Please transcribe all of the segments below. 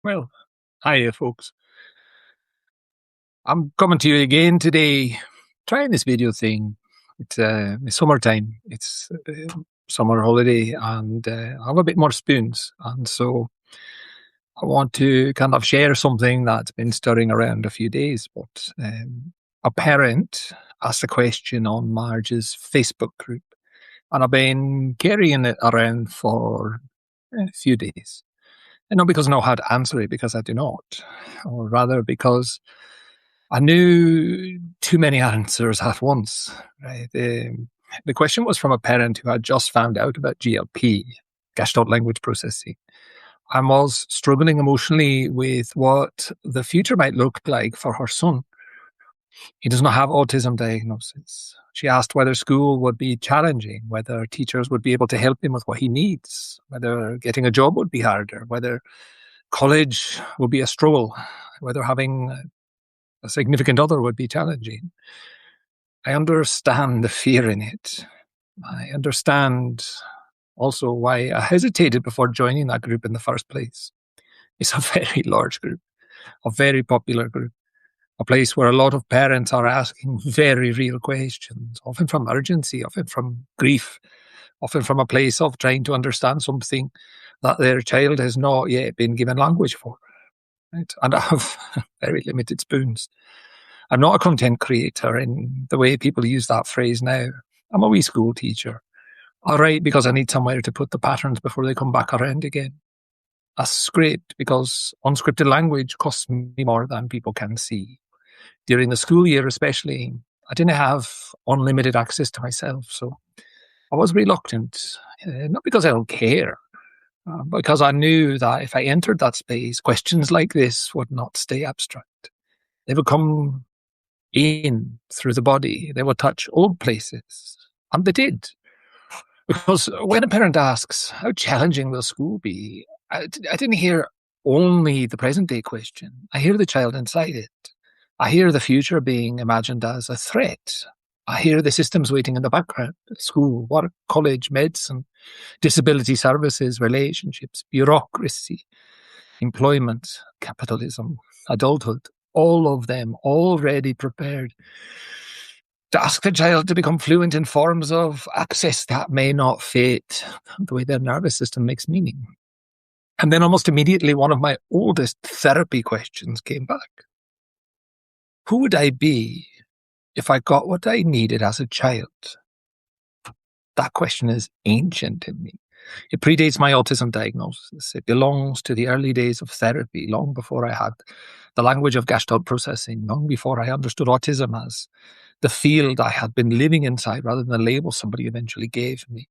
Well, hiya, folks. I'm coming to you again today, trying this video thing. It's summertime. It's summer holiday, and I have a bit more spoons. And so I want to kind of share something that's been stirring around a few days. But a parent asked a question on Marge's Facebook group, and I've been carrying it around for a few days. And not because I know how to answer it, because I do not, or rather because I knew too many answers at once. Right? The question was from a parent who had just found out about GLP, gestalt language processing, and was struggling emotionally with what the future might look like for her son. He does not have autism diagnosis. She asked whether school would be challenging, whether teachers would be able to help him with what he needs, whether getting a job would be harder, whether college would be a struggle, whether having a significant other would be challenging. I understand the fear in it. I understand also why I hesitated before joining that group in the first place. It's a very large group, a very popular group, a place where a lot of parents are asking very real questions, often from urgency, often from grief, often from a place of trying to understand something that their child has not yet been given language for. Right? And I have very limited spoons. I'm not a content creator in the way people use that phrase now. I'm a wee school teacher. I write because I need somewhere to put the patterns before they come back around again. I script because unscripted language costs me more than people can see. During the school year especially, I didn't have unlimited access to myself, so I was reluctant, not because I don't care, but because I knew that if I entered that space, questions like this would not stay abstract. They would come in through the body. They would touch old places. And they did. Because when a parent asks, how challenging will school be? I didn't hear only the present day question. I hear the child inside it. I hear the future being imagined as a threat. I hear the systems waiting in the background: school, work, college, medicine, disability services, relationships, bureaucracy, employment, capitalism, adulthood, all of them already prepared to ask the child to become fluent in forms of access that may not fit the way their nervous system makes meaning. And then almost immediately, one of my oldest therapy questions came back. Who would I be if I got what I needed as a child? That question is ancient in me. It predates my autism diagnosis. It belongs to the early days of therapy, long before I had the language of gestalt processing, long before I understood autism as the field I had been living inside rather than the label somebody eventually gave me.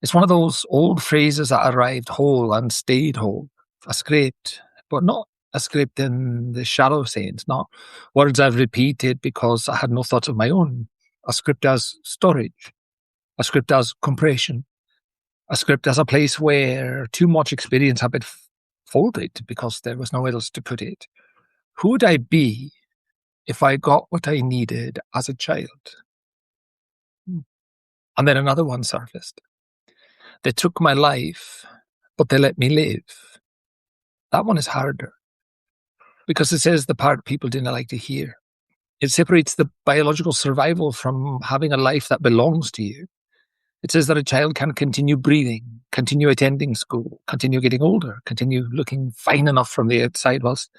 It's one of those old phrases that arrived whole and stayed whole, a script, but not a script in the shallow sense, not words I've repeated because I had no thoughts of my own, a script as storage, a script as compression, a script as a place where too much experience had been folded because there was nowhere else to put it. Who would I be if I got what I needed as a child? And then another one surfaced. They took my life, but they let me live. That one is harder because it says the part people didn't like to hear. It separates the biological survival from having a life that belongs to you. It says that a child can continue breathing, continue attending school, continue getting older, continue looking fine enough from the outside whilst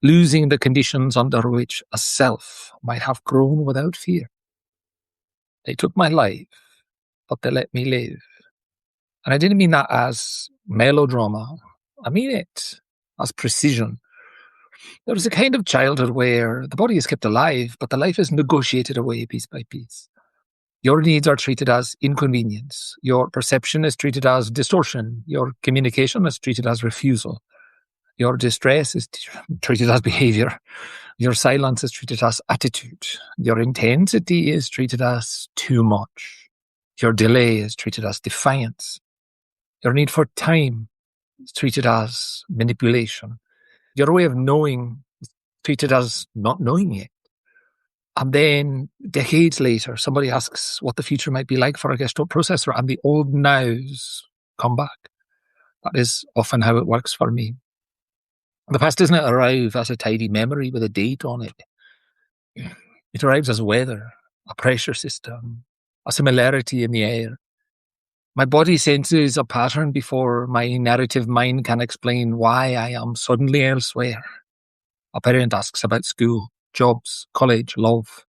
losing the conditions under which a self might have grown without fear. They took my life, but they let me live. And I didn't mean that as melodrama. I mean it as precision. There is a kind of childhood where the body is kept alive, but the life is negotiated away piece by piece. Your needs are treated as inconvenience. Your perception is treated as distortion. Your communication is treated as refusal. Your distress is treated as behavior. Your silence is treated as attitude. Your intensity is treated as too much. Your delay is treated as defiance. Your need for time is treated as manipulation. Your way of knowing is treated as not knowing yet. And then decades later, somebody asks what the future might be like for a gestalt processor, and the old nows come back. That is often how it works for me. The past doesn't arrive as a tidy memory with a date on it. It arrives as weather, a pressure system, a similarity in the air. My body senses a pattern before my narrative mind can explain why I am suddenly elsewhere. A parent asks about school, jobs, college, love.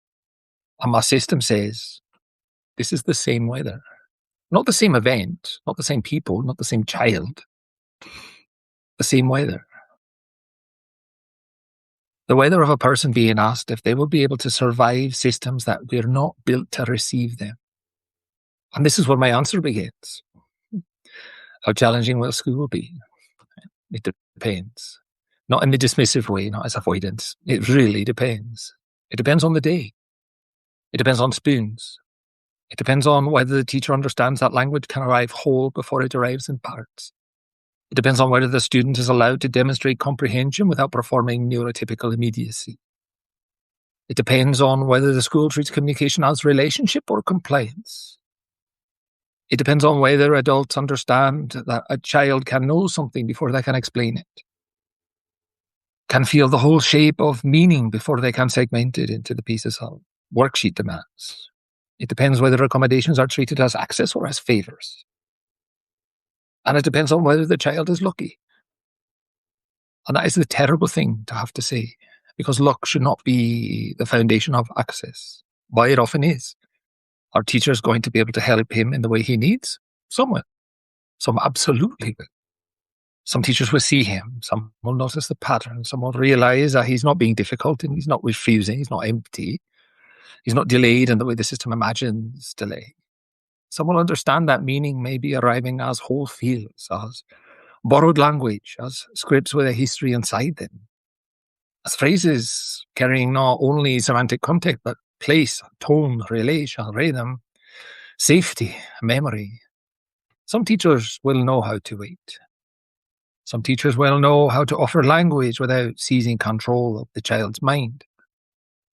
And my system says, this is the same weather. Not the same event, not the same people, not the same child. The same weather. The weather of a person being asked if they will be able to survive systems that were not built to receive them. And this is where my answer begins. How challenging will school be? It depends. Not in the dismissive way, not as avoidance. It really depends. It depends on the day. It depends on spoons. It depends on whether the teacher understands that language can arrive whole before it arrives in parts. It depends on whether the student is allowed to demonstrate comprehension without performing neurotypical immediacy. It depends on whether the school treats communication as relationship or compliance. It depends on whether adults understand that a child can know something before they can explain it, can feel the whole shape of meaning before they can segment it into the pieces of worksheet demands. It depends whether accommodations are treated as access or as favors. And it depends on whether the child is lucky. And that is the terrible thing to have to say, because luck should not be the foundation of access. But it often is. Are teachers going to be able to help him in the way he needs? Some will. Some absolutely will. Some teachers will see him. Some will notice the pattern. Some will realize that he's not being difficult and he's not refusing. He's not empty. He's not delayed in the way the system imagines delay. Some will understand that meaning may be arriving as whole fields, as borrowed language, as scripts with a history inside them, as phrases carrying not only semantic context, but place, tone, relation, rhythm, safety, memory. Some teachers will know how to wait. Some teachers will know how to offer language without seizing control of the child's mind.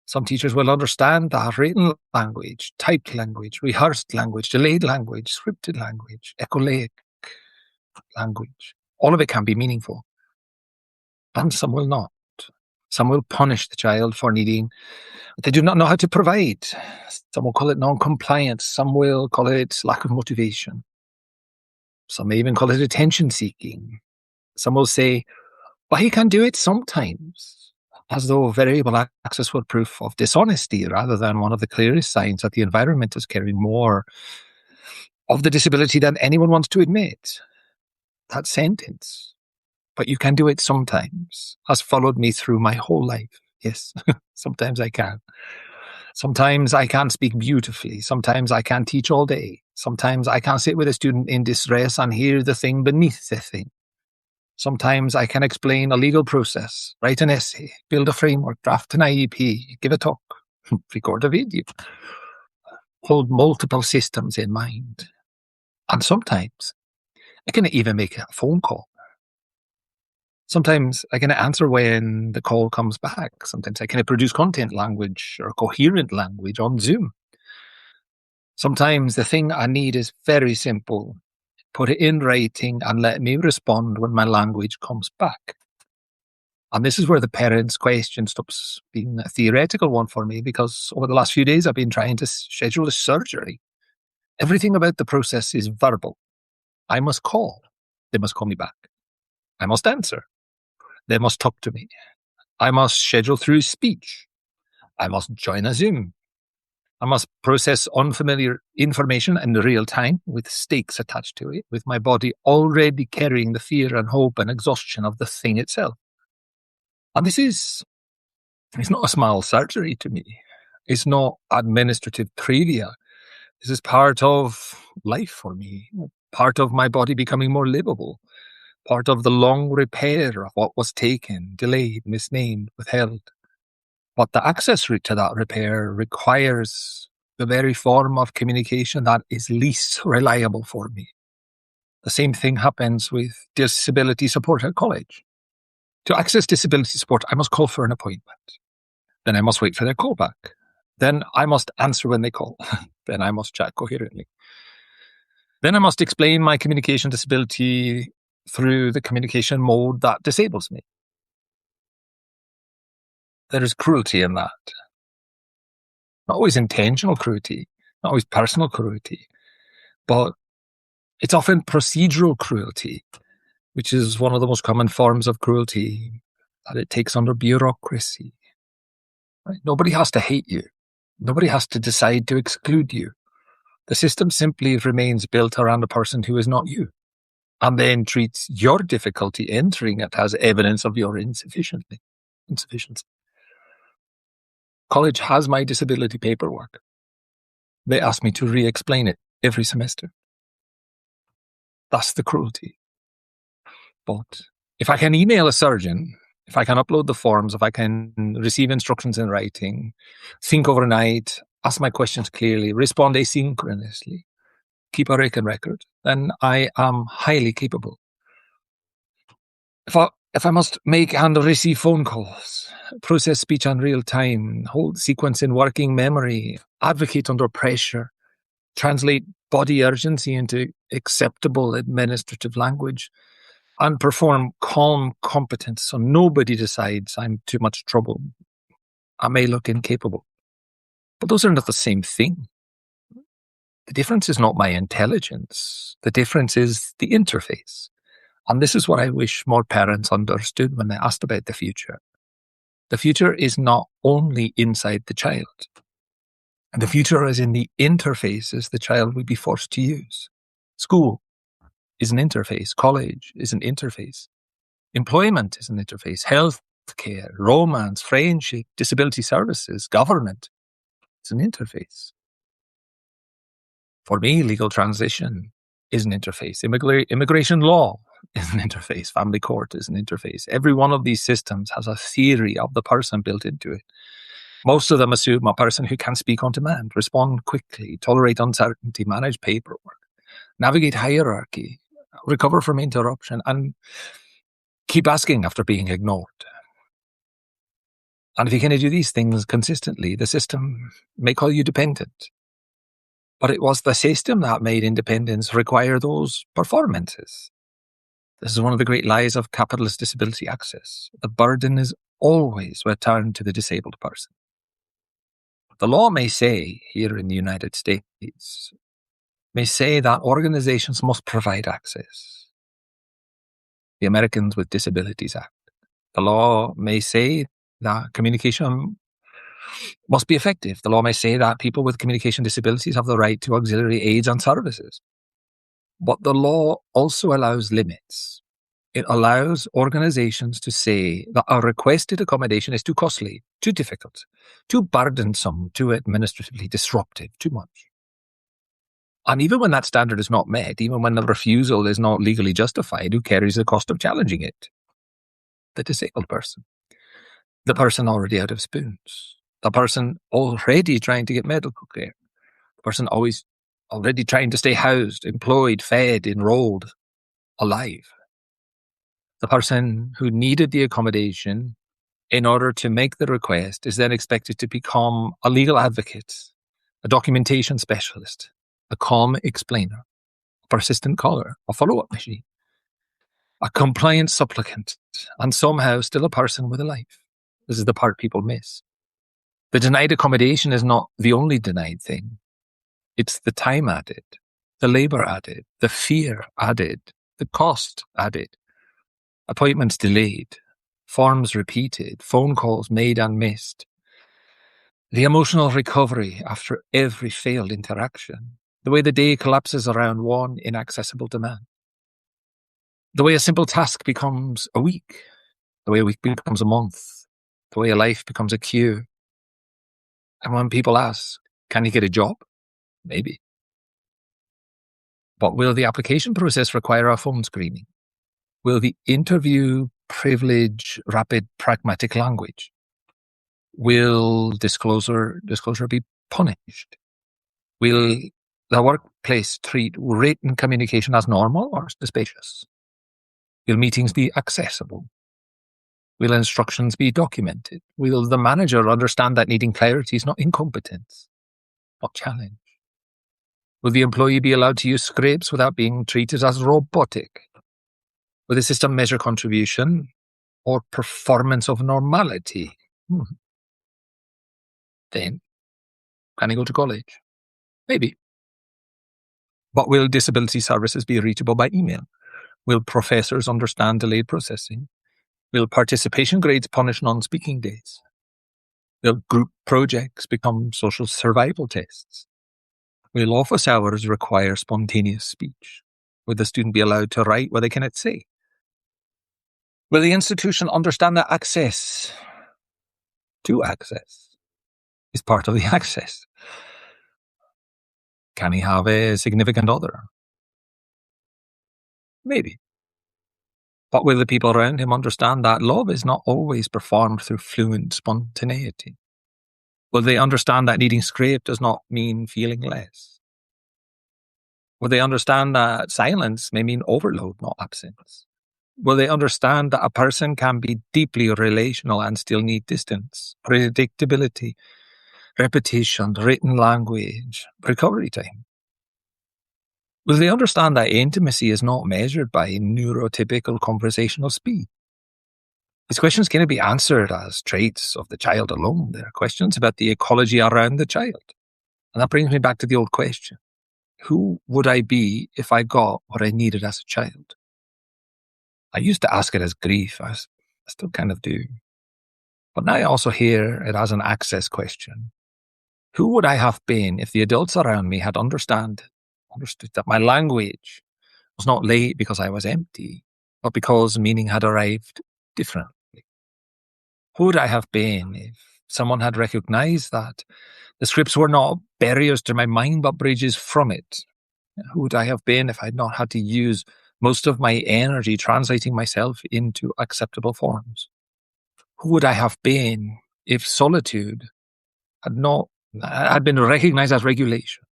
Some teachers will understand that written language, typed language, rehearsed language, delayed language, scripted language, echolaic language. All of it can be meaningful. And some will not. Some will punish the child for needing what they do not know how to provide. Some will call it non-compliance. Some will call it lack of motivation. Some may even call it attention-seeking. Some will say, but he can do it sometimes, as though variable access were proof of dishonesty rather than one of the clearest signs that the environment is carrying more of the disability than anyone wants to admit. That sentence, but you can do it sometimes, has followed me through my whole life. Yes, sometimes I can. Sometimes I can't speak beautifully. Sometimes I can't teach all day. Sometimes I can't sit with a student in distress and hear the thing beneath the thing. Sometimes I can explain a legal process, write an essay, build a framework, draft an IEP, give a talk, record a video, hold multiple systems in mind. And sometimes I can even make a phone call. Sometimes I can answer when the call comes back. Sometimes I can produce content language or coherent language on Zoom. Sometimes the thing I need is very simple. Put it in writing and let me respond when my language comes back. And this is where the parent's question stops being a theoretical one for me, because over the last few days I've been trying to schedule a surgery. Everything about the process is verbal. I must call. They must call me back. I must answer. They must talk to me. I must schedule through speech. I must join a Zoom. I must process unfamiliar information in real time with stakes attached to it, with my body already carrying the fear and hope and exhaustion of the thing itself. And it's not a small surgery to me. It's not administrative trivia. This is part of life for me, part of my body becoming more livable, part of the long repair of what was taken, delayed, misnamed, withheld. But the access route to that repair requires the very form of communication that is least reliable for me. The same thing happens with disability support at college. To access disability support, I must call for an appointment. Then I must wait for their call back. Then I must answer when they call. Then I must chat coherently. Then I must explain my communication disability through the communication mode that disables me. there is cruelty in that. Not always intentional cruelty, not always personal cruelty, but it's often procedural cruelty, which is one of the most common forms of cruelty that it takes under bureaucracy. Right? Nobody has to hate you. Nobody has to decide to exclude you. The system simply remains built around a person who is not you, and then treats your difficulty entering it as evidence of your insufficiency. College has my disability paperwork. They ask me to re-explain it every semester. That's the cruelty. But if I can email a surgeon, if I can upload the forms, if I can receive instructions in writing, think overnight, ask my questions clearly, respond asynchronously, keep a written record, then I am highly capable. If I must make and receive phone calls, process speech in real time, hold sequence in working memory, advocate under pressure, translate body urgency into acceptable administrative language, and perform calm competence so nobody decides I'm too much trouble, I may look incapable. But those are not the same thing. The difference is not my intelligence. The difference is the interface. And this is what I wish more parents understood when they asked about the future. The future is not only inside the child. And the future is in the interfaces the child will be forced to use. School is an interface. College is an interface. Employment is an interface. Healthcare, romance, friendship, disability services, government is an interface. For me, legal transition is an interface. Immigration law is an interface. Family court is an interface. Every one of these systems has a theory of the person built into it. Most of them assume a person who can speak on demand, respond quickly, tolerate uncertainty, manage paperwork, navigate hierarchy, recover from interruption, and keep asking after being ignored. And if you can do these things consistently, the system may call you dependent. But it was the system that made independence require those performances. This is one of the great lies of capitalist disability access. The burden is always returned to the disabled person. The law may say, here in the United States, may say that organizations must provide access. The Americans with Disabilities Act. The law may say that communication must be effective. The law may say that people with communication disabilities have the right to auxiliary aids and services. But the law also allows limits. It allows organizations to say that a requested accommodation is too costly, too difficult, too burdensome, too administratively disruptive, too much. And even when that standard is not met, even when the refusal is not legally justified, who carries the cost of challenging it? The disabled person. The person already out of spoons. The person already trying to get medical care. The person already trying to stay housed, employed, fed, enrolled, alive. The person who needed the accommodation in order to make the request is then expected to become a legal advocate, a documentation specialist, a calm explainer, a persistent caller, a follow-up machine, a compliant supplicant, and somehow still a person with a life. This is the part people miss. The denied accommodation is not the only denied thing. It's the time added, the labor added, the fear added, the cost added, appointments delayed, forms repeated, phone calls made and missed, the emotional recovery after every failed interaction, the way the day collapses around one inaccessible demand, the way a simple task becomes a week, the way a week becomes a month, the way a life becomes a queue. And when people ask, can you get a job? Maybe. But will the application process require a phone screening? Will the interview privilege rapid pragmatic language? Will disclosure be punished? Will the workplace treat written communication as normal or suspicious? Will meetings be accessible? Will instructions be documented? Will the manager understand that needing clarity is not incompetence, but challenge? Will the employee be allowed to use scripts without being treated as robotic? Will the system measure contribution or performance of normality Then, can I go to college? Maybe. But will disability services be reachable by email? Will professors understand delayed processing? Will participation grades punish non-speaking days? Will group projects become social survival tests? Will office hours require spontaneous speech? Will the student be allowed to write what they cannot say? Will the institution understand that access to access is part of the access? Can he have a significant other? Maybe. But will the people around him understand that love is not always performed through fluent spontaneity? Will they understand that needing script does not mean feeling less? Will they understand that silence may mean overload, not absence? Will they understand that a person can be deeply relational and still need distance, predictability, repetition, written language, recovery time? Will they understand that intimacy is not measured by neurotypical conversational speed? These questions cannot be answered as traits of the child alone. They're questions about the ecology around the child. And that brings me back to the old question. Who would I be if I got what I needed as a child? I used to ask it as grief. I still kind of do. But now I also hear it as an access question. Who would I have been if the adults around me had understood that my language was not late because I was empty, but because meaning had arrived differently? Who would I have been if someone had recognized that the scripts were not barriers to my mind, but bridges from it? Who would I have been if I had not had to use most of my energy translating myself into acceptable forms? Who would I have been if solitude had been recognized as regulation?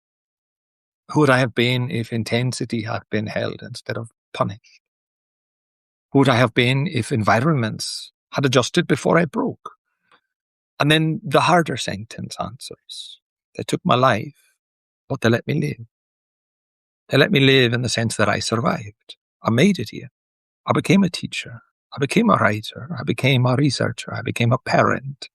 Who would I have been if intensity had been held instead of punished? Who would I have been if environments had adjusted before I broke? And then the harder sentence answers. They took my life, but they let me live. They let me live in the sense that I survived. I made it here. I became a teacher. I became a writer. I became a researcher. I became a parent.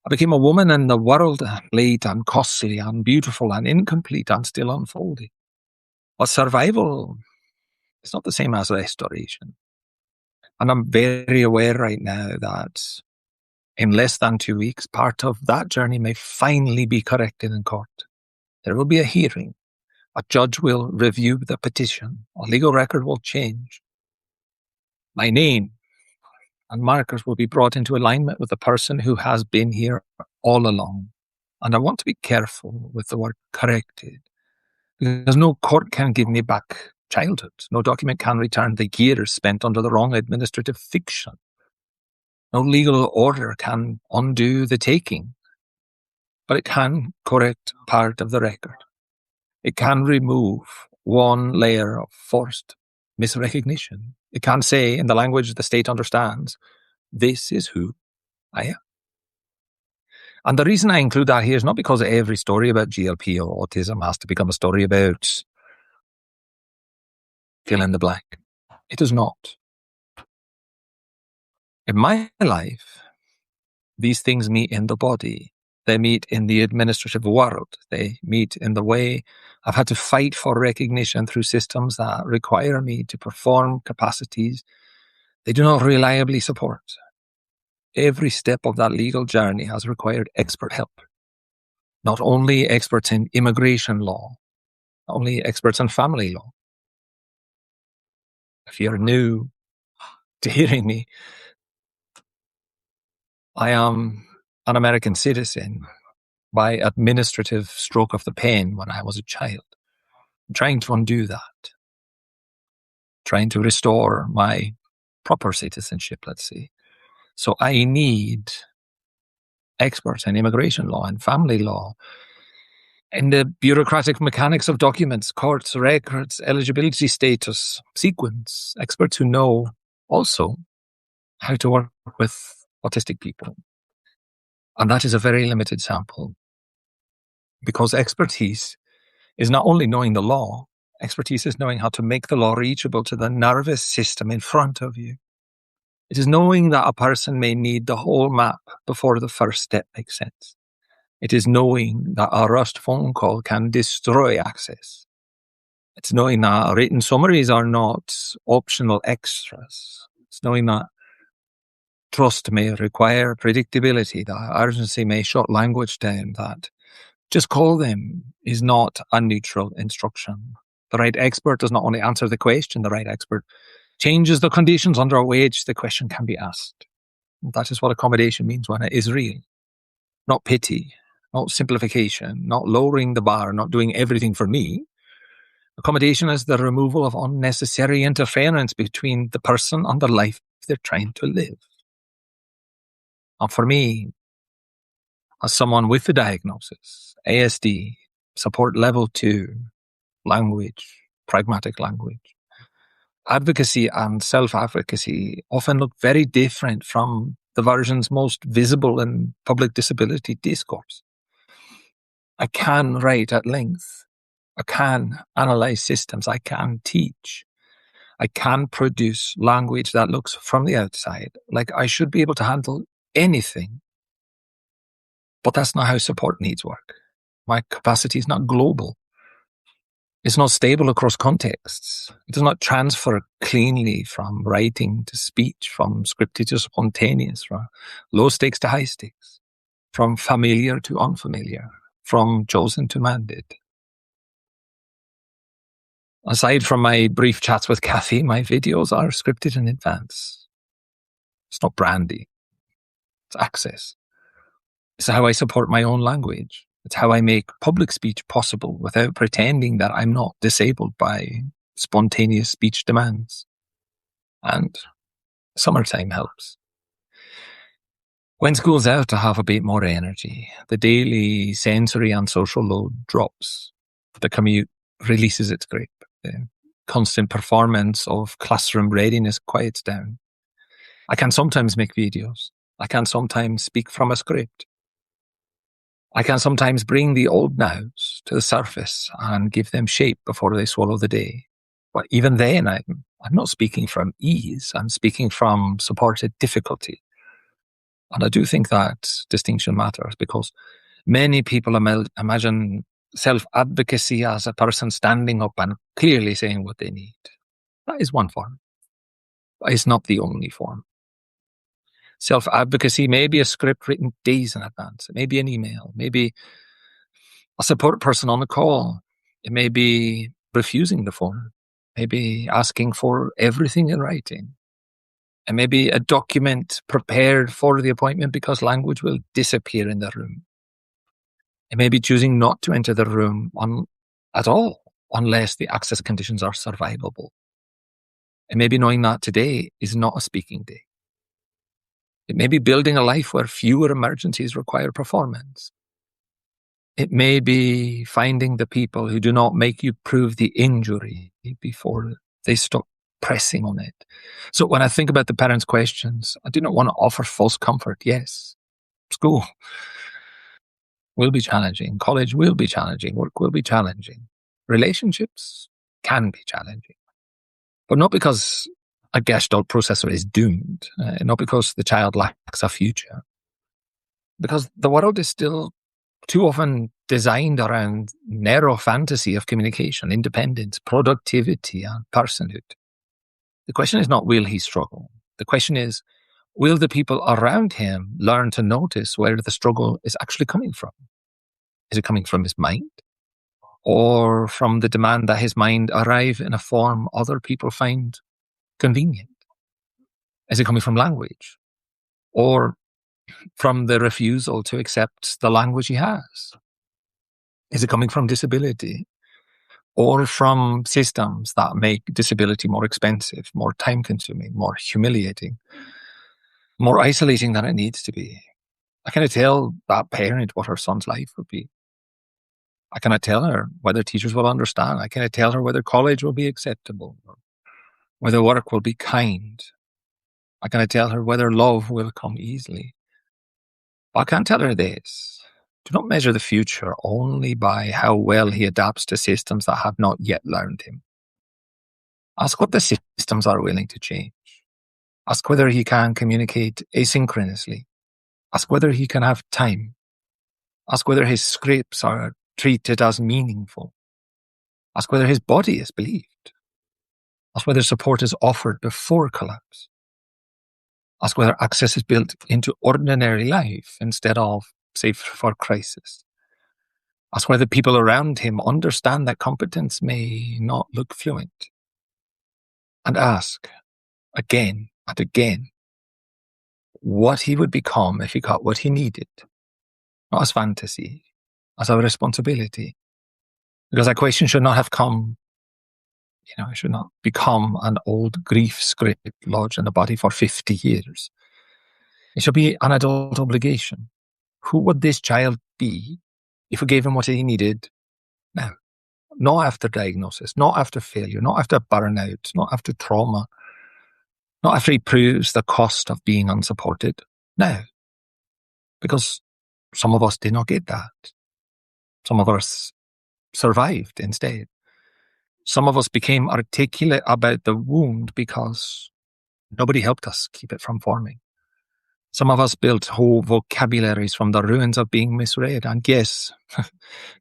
I became a woman in the world, late and costly and beautiful and incomplete and still unfolding. But survival is not the same as restoration. And I'm very aware right now that in less than 2 weeks, part of that journey may finally be corrected in court. There will be a hearing. A judge will review the petition. A legal record will change. My name and markers will be brought into alignment with the person who has been here all along. And I want to be careful with the word corrected, because no court can give me back childhood. No document can return the years spent under the wrong administrative fiction. No legal order can undo the taking, but it can correct part of the record. It can remove one layer of forced misrecognition. It can say, in the language the state understands, this is who I am. And the reason I include that here is not because every story about GLP or autism has to become a story about fill in the blank. It is not. In my life, these things meet in the body. They meet in the administrative world. They meet in the way I've had to fight for recognition through systems that require me to perform capacities they do not reliably support. Every step of that legal journey has required expert help. Not only experts in immigration law, not only experts in family law. If you're new to hearing me, I am an American citizen by administrative stroke of the pen when I was a child. I'm trying to undo that. Trying to restore my proper citizenship, let's say. So I need experts in immigration law and family law, in the bureaucratic mechanics of documents, courts, records, eligibility status, sequence, experts who know also how to work with autistic people. And that is a very limited sample, because expertise is not only knowing the law, expertise is knowing how to make the law reachable to the nervous system in front of you. It is knowing that a person may need the whole map before the first step makes sense. It is knowing that a rushed phone call can destroy access. It's knowing that written summaries are not optional extras. It's knowing that trust may require predictability, that urgency may shut language down, that just call them is not a neutral instruction. The right expert does not only answer the question, the right expert changes the conditions under which the question can be asked. That is what accommodation means when it is real. Not pity, not simplification, not lowering the bar, not doing everything for me. Accommodation is the removal of unnecessary interference between the person and the life they're trying to live. And for me, as someone with the diagnosis, ASD, support level 2, language, pragmatic language, advocacy and self-advocacy often look very different from the versions most visible in public disability discourse. I can write at length. I can analyze systems. I can teach. I can produce language that looks from the outside like I should be able to handle anything. But that's not how support needs work. My capacity is not global. It's not stable across contexts. It does not transfer cleanly from writing to speech, from scripted to spontaneous, from low stakes to high stakes, from familiar to unfamiliar, from chosen to mandate. Aside from my brief chats with Kathy, my videos are scripted in advance. It's not brandy. It's access. It's how I support my own language. It's how I make public speech possible without pretending that I'm not disabled by spontaneous speech demands. And summertime helps. When school's out, I have a bit more energy. The daily sensory and social load drops. The commute releases its grip. The constant performance of classroom readiness quiets down. I can sometimes make videos. I can sometimes speak from a script. I can sometimes bring the old nows to the surface and give them shape before they swallow the day. But even then, I'm not speaking from ease. I'm speaking from supported difficulty. And I do think that distinction matters because many people imagine self-advocacy as a person standing up and clearly saying what they need. That is one form, but it's not the only form. Self-advocacy may be a script written days in advance. It may be an email, maybe a support person on the call. It may be refusing the phone, maybe asking for everything in writing. It may be a document prepared for the appointment because language will disappear in the room. It may be choosing not to enter the room at all unless the access conditions are survivable. It may be knowing that today is not a speaking day. It may be building a life where fewer emergencies require performance. It may be finding the people who do not make you prove the injury before they stop pressing on it. So when I think about the parents' questions, I do not want to offer false comfort. Yes, school will be challenging. College will be challenging. Work will be challenging. Relationships can be challenging. But not because a gestalt processor is doomed, not because the child lacks a future. Because the world is still too often designed around narrow fantasy of communication, independence, productivity, and personhood. The question is not, will he struggle? The question is, will the people around him learn to notice where the struggle is actually coming from? Is it coming from his mind? Or from the demand that his mind arrive in a form other people find convenient? Is it coming from language? Or from the refusal to accept the language he has? Is it coming from disability? Or from systems that make disability more expensive, more time-consuming, more humiliating, more isolating than it needs to be? I cannot tell that parent what her son's life would be. I cannot tell her whether teachers will understand. I cannot tell her whether college will be acceptable, or whether work will be kind. I cannot tell her whether love will come easily. But I can tell her this: do not measure the future only by how well he adapts to systems that have not yet learned him. Ask what the systems are willing to change. Ask whether he can communicate asynchronously. Ask whether he can have time. Ask whether his scripts are treated as meaningful. Ask whether his body is believed. Ask whether support is offered before collapse. Ask whether access is built into ordinary life instead of safe for crisis. Ask whether people around him understand that competence may not look fluent. And ask, again and again, what he would become if he got what he needed. Not as fantasy, as a responsibility. Because that question should not have come, it should not become an old grief script lodged in the body for 50 years. It should be an adult obligation. Who would this child be if we gave him what he needed now? Not after diagnosis, not after failure, not after burnout, not after trauma, not after he proves the cost of being unsupported. Now. Because some of us did not get that. Some of us survived instead. Some of us became articulate about the wound because nobody helped us keep it from forming. Some of us built whole vocabularies from the ruins of being misread. And yes,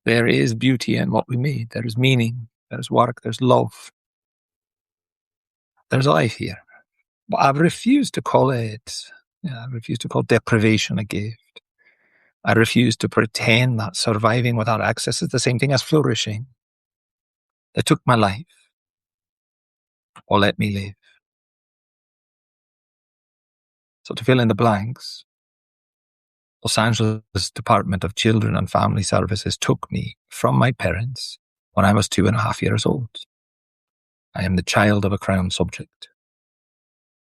there is beauty in what we made. There is meaning. There's work. There's love. There's life here. But I refuse to call deprivation a gift. I refuse to pretend that surviving without access is the same thing as flourishing. They took my life, or let me live. So to fill in the blanks, Los Angeles Department of Children and Family Services took me from my parents when I was 2.5 years old. I am the child of a Crown subject,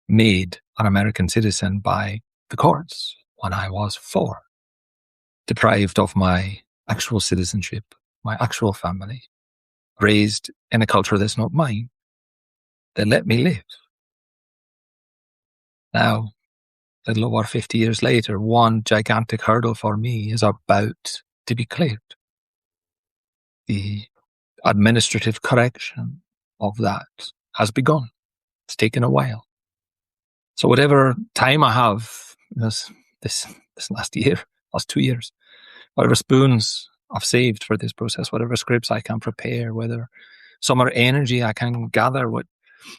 made an American citizen by the courts when I was 4, deprived of my actual citizenship, my actual family, raised in a culture that's not mine. They let me live. Now, a little over 50 years later, one gigantic hurdle for me is about to be cleared. The administrative correction of that has begun. It's taken a while. So whatever time I have this last 2 years, whatever spoons I've saved for this process, whatever scripts I can prepare, whether some more energy I can gather,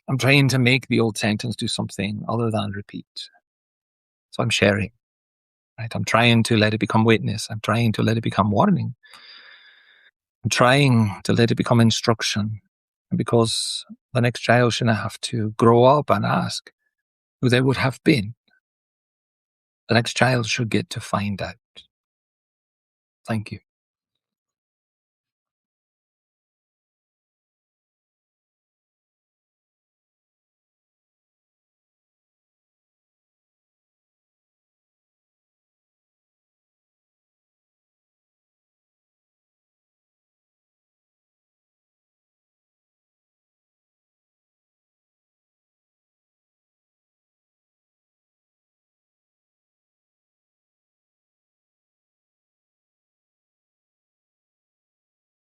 I'm trying to make the old sentence do something other than repeat. So I'm sharing, right? I'm trying to let it become witness. I'm trying to let it become warning. I'm trying to let it become instruction. And because the next child shouldn't have to grow up and ask who they would have been, the next child should get to find out. Thank you.